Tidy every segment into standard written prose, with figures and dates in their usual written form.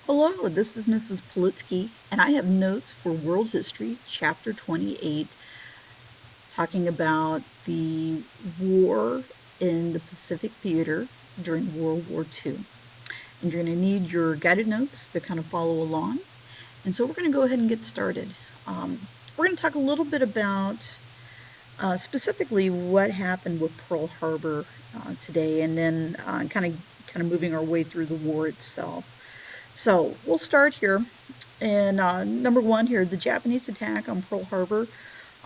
Hello, this is Mrs. Politsky, and I have notes for World History, Chapter 28, talking about the war in the Pacific Theater during World War II. And you're going to need your guided notes to kind of follow along. And so we're going to go ahead and get started. We're going to talk a little bit about specifically what happened with Pearl Harbor today, and then kind of moving our way through the war itself. So we'll start here. And number one here, the Japanese attack on Pearl Harbor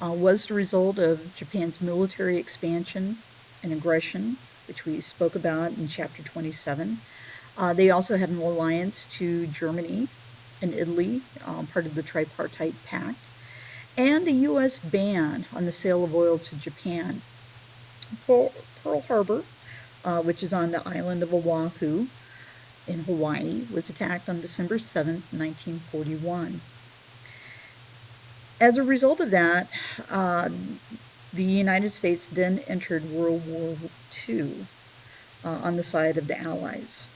was the result of Japan's military expansion and aggression, which we spoke about in Chapter 27. They also had an alliance to Germany and Italy, part of the Tripartite Pact, and the U.S. ban on the sale of oil to Japan. Pearl Harbor, which is on the island of Oahu in Hawaii, was attacked on December 7, 1941. As a result of that, the United States then entered World War II on the side of the Allies.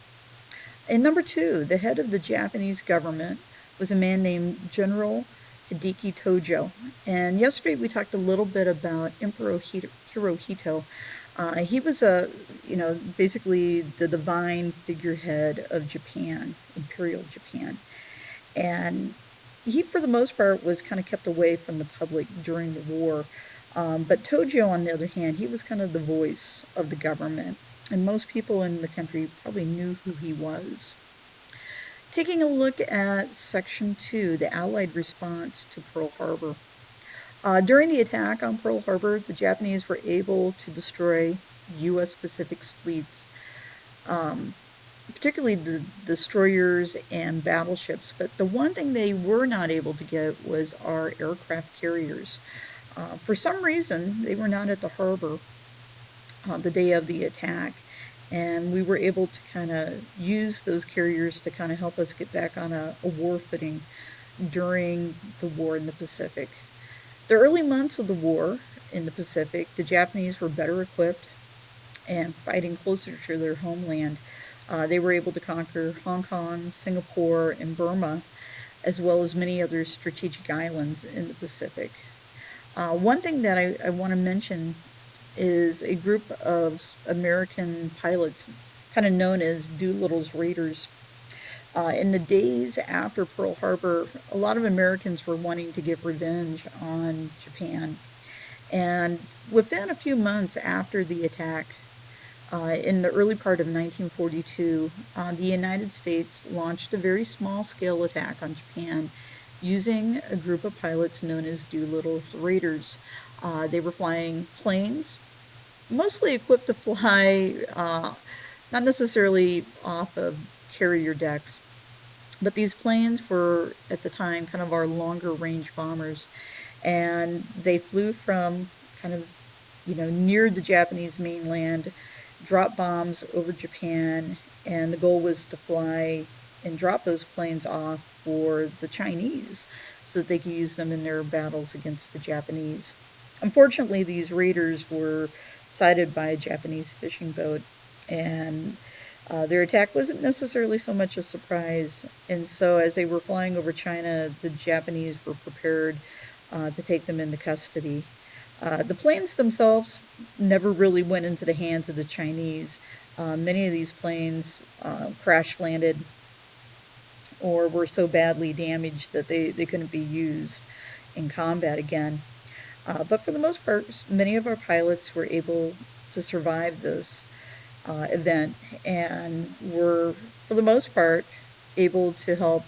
And number two, the head of the Japanese government was a man named General Hideki Tojo. And yesterday we talked a little bit about Emperor Hirohito. He was basically the divine figurehead of Japan, Imperial Japan. And he, for the most part, was kind of kept away from the public during the war. But Tojo, on the other hand, he was kind of the voice of the government, and most people in the country probably knew who he was. Taking a look at Section 2, the Allied response to Pearl Harbor. During the attack on Pearl Harbor, the Japanese were able to destroy U.S. Pacific fleets, particularly the destroyers and battleships. But the one thing they were not able to get was our aircraft carriers. For some reason, they were not at the harbor the day of the attack, and we were able to kind of use those carriers to kind of help us get back on a war footing during the war in the Pacific. The early months of the war in the Pacific, the Japanese were better equipped and fighting closer to their homeland. They were able to conquer Hong Kong, Singapore, and Burma, as well as many other strategic islands in the Pacific. One thing that I want to mention is a group of American pilots, kind of known as Doolittle's Raiders. In the days after Pearl Harbor, a lot of Americans were wanting to get revenge on Japan. And within a few months after the attack, in the early part of 1942, the United States launched a very small-scale attack on Japan using a group of pilots known as Doolittle's Raiders. They were flying planes, mostly equipped to fly not necessarily off of carrier decks, but these planes were, at the time, kind of our longer range bombers. And they flew from kind of, near the Japanese mainland, drop bombs over Japan, and the goal was to fly and drop those planes off for the Chinese so that they could use them in their battles against the Japanese. Unfortunately, these raiders were sighted by a Japanese fishing boat, and their attack wasn't necessarily so much a surprise. And so as they were flying over China, the Japanese were prepared to take them into custody. The planes themselves never really went into the hands of the Chinese. Many of these planes crash landed or were so badly damaged that they couldn't be used in combat again. But for the most part, many of our pilots were able to survive this event and were, for the most part, able to help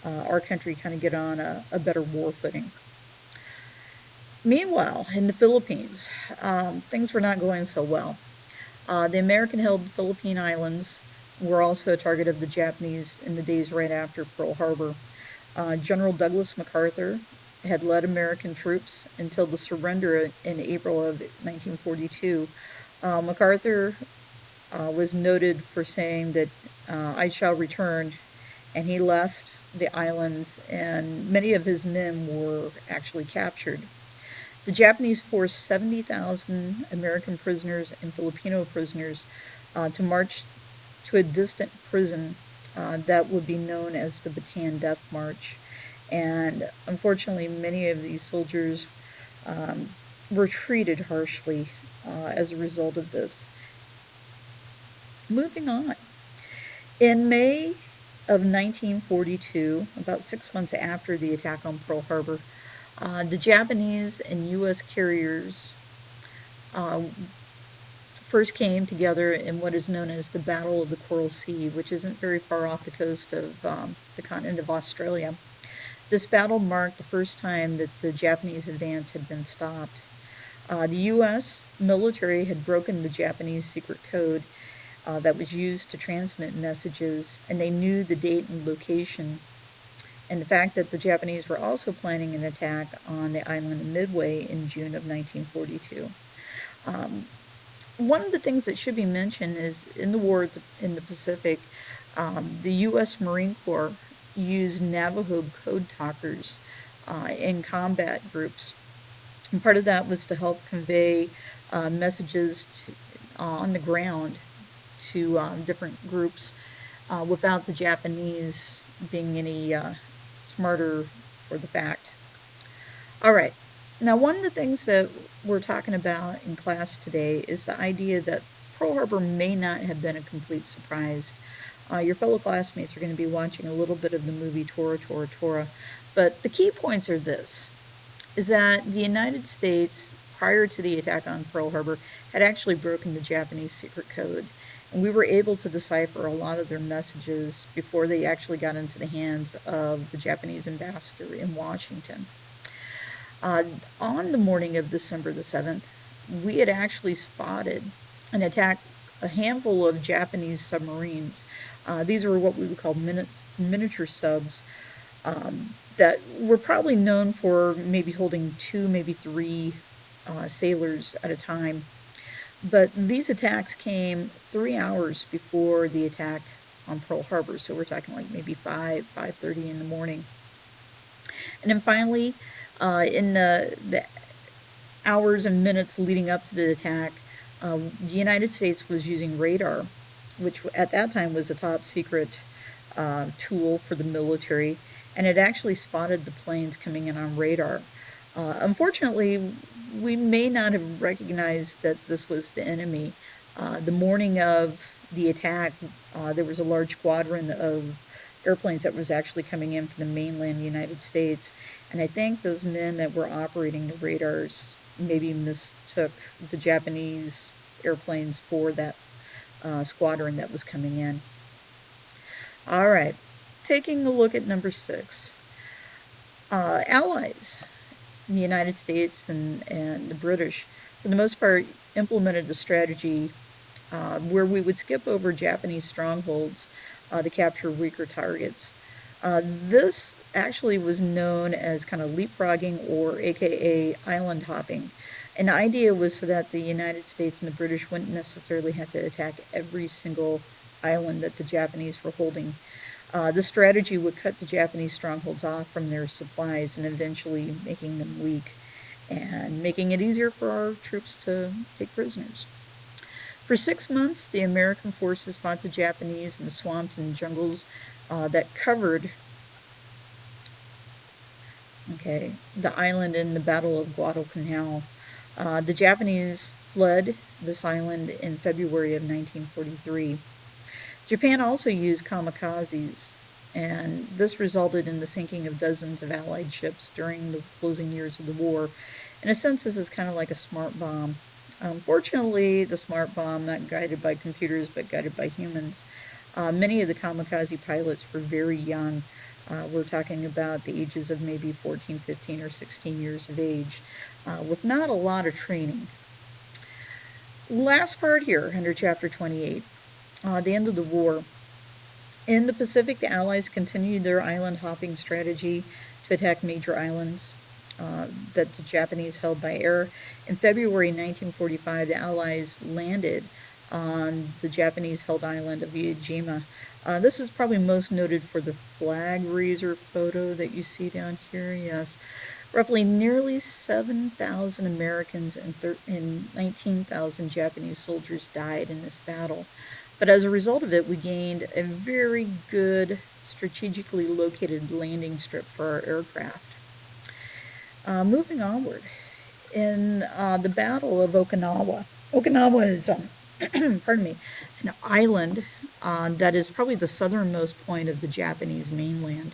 our country kind of get on a better war footing. Meanwhile, in the Philippines, things were not going so well. The American-held Philippine Islands were also a target of the Japanese in the days right after Pearl Harbor. General Douglas MacArthur had led American troops until the surrender in April of 1942. MacArthur was noted for saying that I shall return, and he left the islands, and many of his men were actually captured. The Japanese forced 70,000 American prisoners and Filipino prisoners to march to a distant prison that would be known as the Bataan Death March. And unfortunately, many of these soldiers um, were treated harshly as a result of this. Moving on. In May of 1942, about 6 months after the attack on Pearl Harbor, the Japanese and U.S. carriers uh, first came together in what is known as the Battle of the Coral Sea, which isn't very far off the coast of the continent of Australia. This battle marked the first time that the Japanese advance had been stopped. The U.S. military had broken the Japanese secret code that was used to transmit messages, and they knew the date and location. And the fact that the Japanese were also planning an attack on the island of Midway in June of 1942. Um, One of the things that should be mentioned is in the war in the Pacific, the U.S. Marine Corps used Navajo code talkers in combat groups. And part of that was to help convey messages on the ground to different groups without the Japanese being any smarter for the fact. All right. Now, one of the things that we're talking about in class today is the idea that Pearl Harbor may not have been a complete surprise. Your fellow classmates are going to be watching a little bit of the movie Tora, Tora, Tora. But the key points are this, is that the United States, prior to the attack on Pearl Harbor, had actually broken the Japanese secret code. And we were able to decipher a lot of their messages before they actually got into the hands of the Japanese ambassador in Washington. Uh, on the morning of December the 7th, we had actually spotted and attacked a handful of Japanese submarines. These were what we would call miniature subs that were probably known for maybe holding two, maybe three sailors at a time. But these attacks came 3 hours before the attack on Pearl Harbor, so we're talking like maybe 5:30 in the morning. And then finally, in the hours and minutes leading up to the attack, the United States was using radar, which at that time was a top secret tool for the military, and it actually spotted the planes coming in on radar. Unfortunately, we may not have recognized that this was the enemy. The morning of the attack, there was a large squadron of airplanes that was actually coming in from the mainland United States, and I think those men that were operating the radars maybe mistook the Japanese airplanes for that squadron that was coming in. All right, taking a look at number 6. Allies, the United States and the British, for the most part, implemented the strategy where we would skip over Japanese strongholds to capture weaker targets. This actually was known as kind of leapfrogging, or AKA island hopping. And the idea was so that the United States and the British wouldn't necessarily have to attack every single island that the Japanese were holding. This strategy would cut the Japanese strongholds off from their supplies and eventually making them weak and making it easier for our troops to take prisoners. For 6 months, the American forces fought the Japanese in the swamps and jungles that covered the island in the Battle of Guadalcanal. The Japanese fled this island in February of 1943. Japan also used kamikazes, and this resulted in the sinking of dozens of Allied ships during the closing years of the war. In a sense, this is kind of like a smart bomb. Unfortunately, the smart bomb, not guided by computers but guided by humans. Many of the kamikaze pilots were very young. We're talking about the ages of maybe 14, 15, or 16 years of age, with not a lot of training. Last part here under Chapter 28, the end of the war. In the Pacific, the Allies continued their island hopping strategy to attack major islands that the Japanese held by air. In February 1945, the Allies landed on the Japanese-held island of Iwo Jima. This is probably most noted for the flag raiser photo that you see down here. Yes, roughly nearly 7,000 Americans and 19,000 Japanese soldiers died in this battle. But as a result of it, we gained a very good strategically located landing strip for our aircraft. Moving onward, in the Battle of Okinawa, Okinawa is, pardon me, an island that is probably the southernmost point of the Japanese mainland.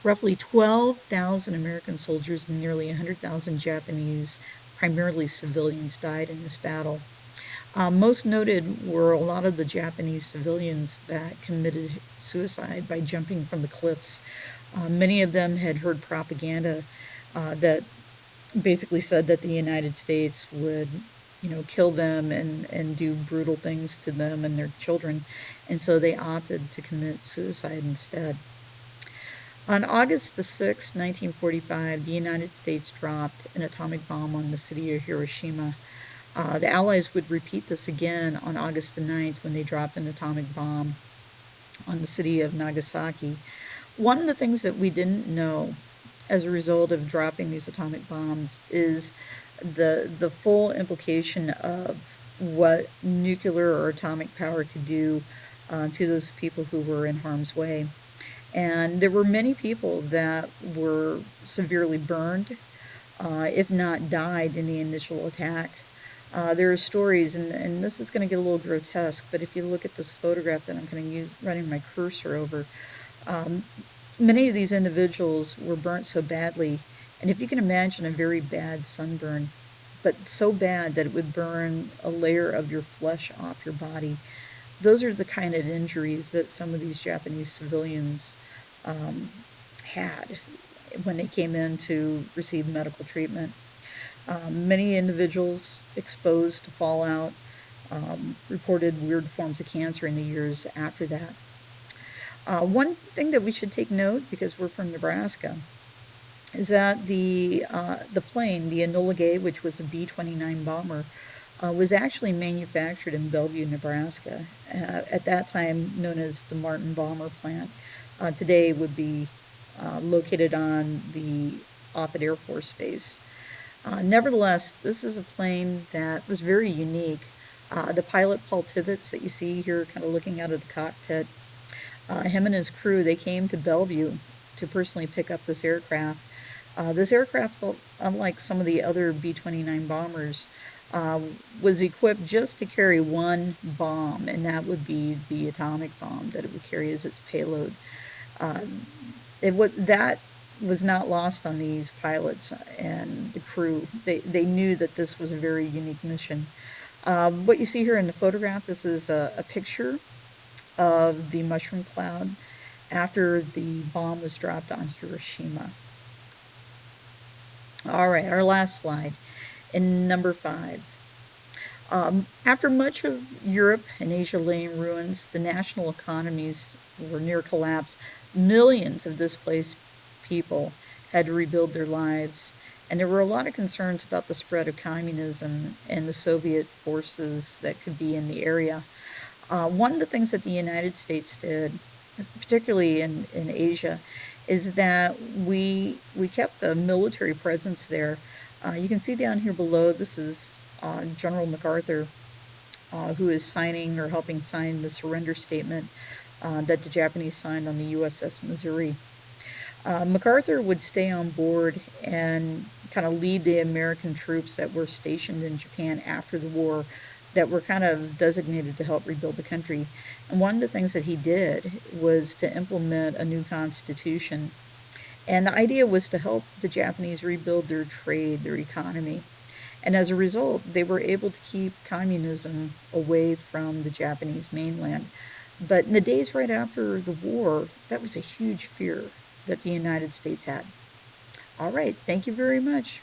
Roughly 12,000 American soldiers and nearly 100,000 Japanese, primarily civilians, died in this battle. Most noted were a lot of the Japanese civilians that committed suicide by jumping from the cliffs. Many of them had heard propaganda that basically said that the United States would, kill them and do brutal things to them and their children, and so they opted to commit suicide instead. On August the 6th, 1945, the United States dropped an atomic bomb on the city of Hiroshima. The Allies would repeat this again on August the 9th when they dropped an atomic bomb on the city of Nagasaki. One of the things that we didn't know as a result of dropping these atomic bombs is the full implication of what nuclear or atomic power could do to those people who were in harm's way. And there were many people that were severely burned, if not died, in the initial attack. There are stories, and this is going to get a little grotesque, but if you look at this photograph that I'm going to use running my cursor over, um, many of these individuals were burnt so badly, and if you can imagine a very bad sunburn, but so bad that it would burn a layer of your flesh off your body, those are the kind of injuries that some of these Japanese civilians um, had when they came in to receive medical treatment. Many individuals exposed to fallout reported weird forms of cancer in the years after that. One thing that we should take note, because we're from Nebraska, is that the plane, the Enola Gay, which was a B-29 bomber, was actually manufactured in Bellevue, Nebraska, at that time known as the Martin Bomber Plant. Today would be located on the Offutt Air Force Base. Nevertheless, this is a plane that was very unique. The pilot, Paul Tibbets, that you see here kind of looking out of the cockpit, him and his crew, they came to Bellevue to personally pick up this aircraft. This aircraft, unlike some of the other B-29 bombers, uh, was equipped just to carry one bomb, and that would be the atomic bomb that it would carry as its payload. Uh, that was not lost on these pilots and the crew. They knew that this was a very unique mission. What you see here in the photograph, this is a picture of the mushroom cloud after the bomb was dropped on Hiroshima. All right, our last slide. In number 5. After much of Europe and Asia lay in ruins, the national economies were near collapse. Millions of displaced people had to rebuild their lives, and there were a lot of concerns about the spread of communism and the Soviet forces that could be in the area. One of the things that the United States did, particularly in Asia, is that we kept a military presence there. You can see down here below, this is General MacArthur, who is signing or helping sign the surrender statement that the Japanese signed on the USS Missouri. MacArthur would stay on board and kind of lead the American troops that were stationed in Japan after the war that were kind of designated to help rebuild the country. And one of the things that he did was to implement a new constitution. And the idea was to help the Japanese rebuild their trade, their economy. And as a result, they were able to keep communism away from the Japanese mainland. But in the days right after the war, that was a huge fear that the United States had. All right, thank you very much.